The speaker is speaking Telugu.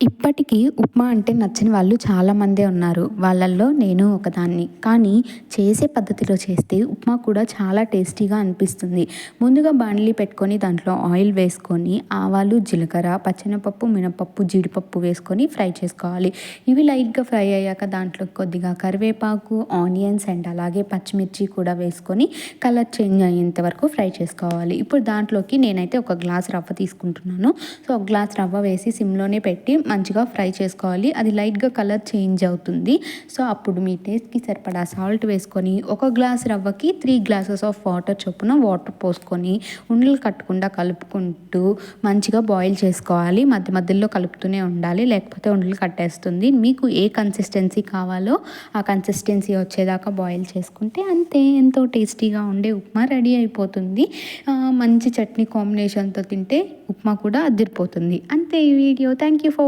ఇప్పటికీ ఉప్మా అంటే నచ్చని వాళ్ళు చాలామందే ఉన్నారు. వాళ్ళల్లో నేను ఒకదాన్ని. కానీ చేసే పద్ధతిలో చేస్తే ఉప్మా కూడా చాలా టేస్టీగా అనిపిస్తుంది. ముందుగా బాండ్లీ పెట్టుకొని దాంట్లో ఆయిల్ వేసుకొని ఆవాలు, జీలకర్ర, పచ్చెనపప్పు, మినపప్పు, జీడిపప్పు వేసుకొని ఫ్రై చేసుకోవాలి. ఇవి లైట్‌గా ఫ్రై అయ్యాక దాంట్లో కొద్దిగా కరివేపాకు, ఆనియన్స్ అండ్ అలాగే పచ్చిమిర్చి కూడా వేసుకొని కలర్ చేంజ్ అయ్యేంత వరకు ఫ్రై చేసుకోవాలి. ఇప్పుడు దాంట్లోకి నేనైతే ఒక గ్లాస్ రవ్వ తీసుకుంటున్నాను. సో, ఒక గ్లాస్ రవ్వ వేసి సిమ్‌లోనే పెట్టి మంచిగా ఫ్రై చేసుకోవాలి. అది లైట్‌గా కలర్ చేంజ్ అవుతుంది. సో, అప్పుడు మీ టేస్ట్‌కి సరిపడా సాల్ట్ వేసుకొని ఒక గ్లాస్ రవ్వకి 3 గ్లాసెస్ ఆఫ్ వాటర్ చొప్పున వాటర్ పోసుకొని ఉండలు కట్టకుండా కలుపుకుంటూ మంచిగా బాయిల్ చేసుకోవాలి. మధ్య మధ్యలో కలుపుతూనే ఉండాలి. లేకపోతే ఉండలు కట్టేస్తుంది. మీకు ఏ కన్సిస్టెన్సీ కావాలో ఆ కన్సిస్టెన్సీ వచ్చేదాకా బాయిల్ చేసుకుంటే అంతే, ఎంతో టేస్టీగా ఉండే ఉప్మా రెడీ అయిపోతుంది. మంచి చట్నీ కాంబినేషన్‌తో తింటే ఉప్మా కూడా అదిరిపోతుంది. అంతే ఈ వీడియో. Thank you for